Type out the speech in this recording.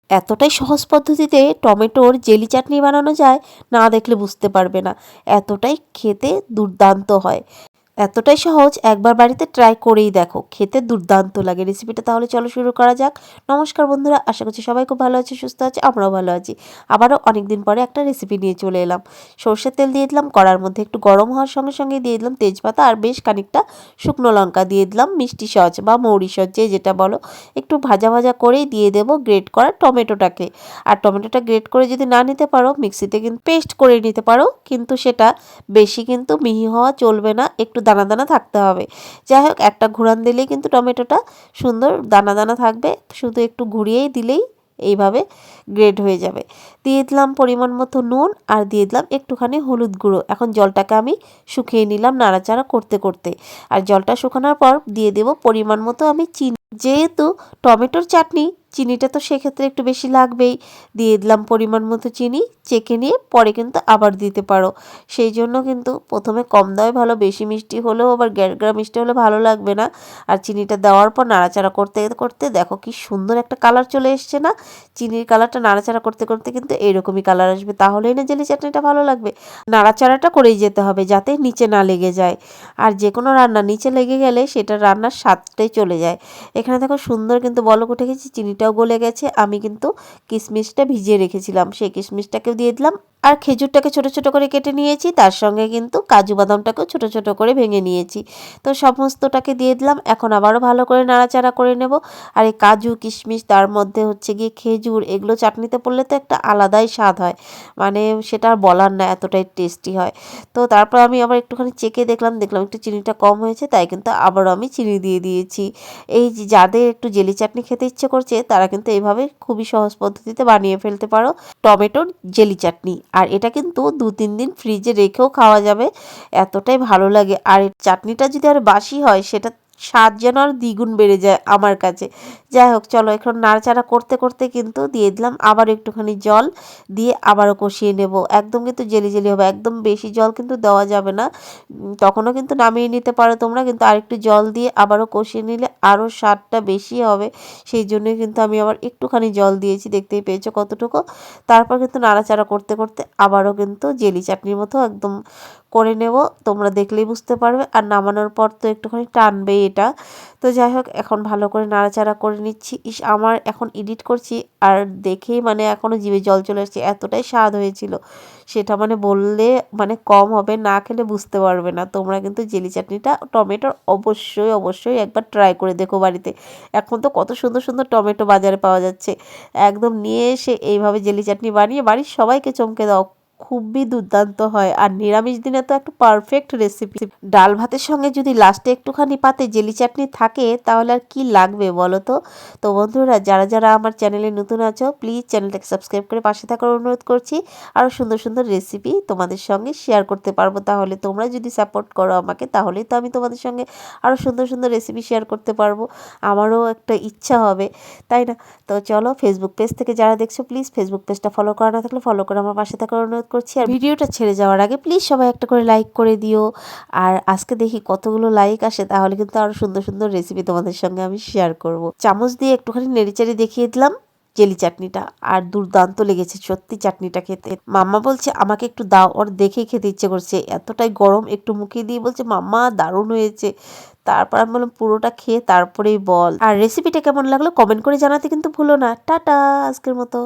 এতটাই সহজ পদ্ধতিতে টমেটোর জেলি চাটনি বানানো যায়, না দেখলে বুঝতে পারবে না। এতটাই খেতে দুর্দান্ত হয়। এতটাই সহজ, একবার বাড়িতে ট্রাই করেই দেখো, খেতে দুর্দান্ত লাগে রেসিপিটা। তাহলে চলো শুরু করা যাক। নমস্কার বন্ধুরা, আশা করছি সবাই খুব ভালো আছে, সুস্থ আছে, আমরাও ভালো আছি। আবারও অনেকদিন পরে একটা রেসিপি নিয়ে চলে এলাম। সর্ষের তেল দিয়ে দিলাম কড়ার মধ্যে, একটু গরম হওয়ার সঙ্গে সঙ্গে দিয়ে দিলাম তেজপাতা আর বেশ খানিকটা শুকনো লঙ্কা, দিয়ে দিলাম মিষ্টি সস বা মৌরি সস, যে যেটা বলো। একটু ভাজা ভাজা করেই দিয়ে দেবো গ্রেট করা টমেটোটাকে। আর টমেটোটা গ্রেট করে যদি না নিতে পারো, মিক্সিতে কিন্তু পেস্ট করে নিতে পারো, কিন্তু সেটা বেশি কিন্তু মিহি হওয়া চলবে না, একটু দানা দানা থাকতে হবে। যাই হোক, একটা ঘুরান দিলেই কিন্তু টমেটোটা সুন্দর দানা দানা থাকবে, শুধু একটু ঘুরিয়েই দিলেই এইভাবে গ্রেড হয়ে যাবে। দিয়ে দিলাম পরিমাণ মতো নুন আর দিয়ে দিলাম একটুখানি হলুদ গুঁড়ো। এখন জলটাকে আমি শুকিয়ে নিলাম নাড়াচাড়া করতে করতে। আর জলটা শুকানোর পর দিয়ে দেব পরিমাণ মতো আমি চিনি। যেহেতু টমেটোর চাটনি, চিনিটা তো সেক্ষেত্রে একটু বেশি লাগবেই। দিয়ে দিলাম পরিমাণ মতো চিনি, চেখে নিয়ে পরে কিন্তু আবার দিতে পারো। সেই জন্য কিন্তু প্রথমে কম দেওয়াই ভালো, বেশি মিষ্টি হলেও আবার গ্যারগ্রা মিষ্টি হলে ভালো লাগবে না। আর চিনিটা দেওয়ার পর নাড়াচাড়া করতে করতে দেখো কি সুন্দর একটা কালার চলে এসছে না। চিনির কালারটা নাড়াচাড়া করতে করতে কিন্তু এইরকমই কালার আসবে, তাহলেই না জেলি চাটনিটা ভালো লাগবে। নাড়াচাড়াটা করেই যেতে হবে যাতে নিচে না লেগে যায়। আর যে কোনো রান্না নিচে লেগে গেলে সেটা রান্নার স্বাদটাই চলে যায়। এখানে দেখো সুন্দর কিন্তু বলক উঠে গেছে, চিনিটাও গলে গেছে। আমি কিন্তু কিশমিশটা ভিজিয়ে রেখেছিলাম, সেই কিশমিশটাকেও দিয়ে দিলাম। আর খেজুরটাকে ছোট ছোট করে কেটে নিয়েছি, তার সঙ্গে কিন্তু কাজু বাদামটাকেও ছোট ছোট করে ভেঙে নিয়েছি। তো সমস্তটাকে দিয়ে দিলাম। এখন আবারও ভালো করে নাড়াচাড়া করে নেব। আর এই কাজু কিশমিশ, তার মধ্যে হচ্ছে গিয়ে খেজুর, এগুলো চাটনিতে পড়লে তো একটা আলাদাই স্বাদ হয়, মানে সেটা আর বলার না, এতটাই টেস্টি হয়। তো তারপর আমি আবার একটুখানি চেখে দেখলাম একটু চিনিটা কম হয়েছে, তাই কিন্তু আবারও আমি চিনি দিয়ে দিয়েছি। এই যে যাদের একটু জেলি চাটনি খেতে ইচ্ছে করছে, তারা কিন্তু এইভাবে খুবই সহজ পদ্ধতিতে বানিয়ে ফেলতে পারো টমেটোর জেলি চাটনি। আর এটা কিন্তু 2-3 দিন ফ্রিজে রেখেও খাওয়া যাবে, এতটাই ভালো লাগে। আর এই চাটনিটা যদি আর বাসি হয়, সেটা স্বাদ যেন আর দ্বিগুণ বেড়ে যায় আমার কাছে। যাই হোক, চলো এখন নাড়াচাড়া করতে করতে কিন্তু দিয়ে দিলাম আবার একটুখানি জল, দিয়ে আবারও কষিয়ে নেব। একদম কিন্তু জেলি জেলি হবে, একদম বেশি জল কিন্তু দেওয়া যাবে না। তখনও কিন্তু নামিয়ে নিতে পারো তোমরা, কিন্তু আরেকটু জল দিয়ে আবারও কষিয়ে নিলে আরও স্বাদটা বেশি হবে। সেই জন্যই কিন্তু আমি আবার একটুখানি জল দিয়েছি, দেখতেই পেয়েছো কতটুকু। তারপর কিন্তু নাড়াচাড়া করতে করতে আবারও কিন্তু জেলি চাটনির মতো একদম করে নেব, তোমরা দেখলেই বুঝতে পারবে। আর নামানোর পর তো একটুখানি টানবেই এটা। তো যাই হোক, এখন ভালো করে নাড়াচাড়া করে নিচ্ছি। আমার এখন এডিট করছি আর দেখেই মানে এখনও জিভে জল চলে আসছে, এতটাই স্বাদ হয়েছিল সেটা মানে বললে মানে কম হবে, না খেলে বুঝতে পারবে না। তোমরা কিন্তু জেলি চাটনিটা টমেটোর অবশ্যই অবশ্যই একবার ট্রাই করে দেখো বাড়িতে। এখন তো কত সুন্দর সুন্দর টমেটো বাজারে পাওয়া যাচ্ছে, একদম নিয়ে এসে এইভাবে জেলি চাটনি বানিয়ে বাড়ির সবাইকে চমকে দাও, খুবই দুর্দান্ত হয়। আর নিরামিষ দিনে তো একটা পারফেক্ট রেসিপি। ডাল ভাতের সঙ্গে যদি লাস্টে একটুখানি পাতে জেলি চাটনি থাকে, তাহলে আর কি লাগবে বলো তো। তো বন্ধুরা, যারা যারা আমার চ্যানেলে নতুন আছো, প্লিজ চ্যানেলটাকে সাবস্ক্রাইব করে পাশে থাকার অনুরোধ করছি। আরও সুন্দর সুন্দর রেসিপি তোমাদের সঙ্গে শেয়ার করতে পারবো। তাহলে তোমরা যদি সাপোর্ট করো আমাকে, তাহলেই তো আমি তোমাদের সঙ্গে আরও সুন্দর সুন্দর রেসিপি শেয়ার করতে পারবো। আমারও একটা ইচ্ছা হবে, তাই না? তো চলো, ফেসবুক পেজ থেকে যারা দেখছো, প্লিজ ফেসবুক পেজটা ফলো করা না থাকলে ফলো করে আমার পাশে থাকার অনুরোধ করছি। আর ভিডিওটা ছেড়ে যাওয়ার আগে প্লিজ সবাই একটা করে লাইক করে দিও। আর আজকে দেখি কতগুলো লাইক আসে, তাহলে কিন্তু আরও সুন্দর সুন্দর রেসিপি তোমাদের সঙ্গে আমি শেয়ার করব। চামচ দিয়ে একটুখানি নেড়েচেড়ে দেখিয়ে দিলাম জেলি চাটনিটা, আর দুর্দান্ত লেগেছে সত্যি চাটনিটা খেতে। মাম্মা বলছে আমাকে একটু দাও, ওর দেখেই খেতে ইচ্ছে করছে, এতটাই গরম। একটু মুখে দিয়ে বলছে মাম্মা দারুণ হয়েছে। তারপর আমি বললাম পুরোটা খেয়ে তারপরেই বল। আর রেসিপিটা কেমন লাগলো কমেন্ট করে জানাতে কিন্তু ভুলো না। টাটা আজকের মতো।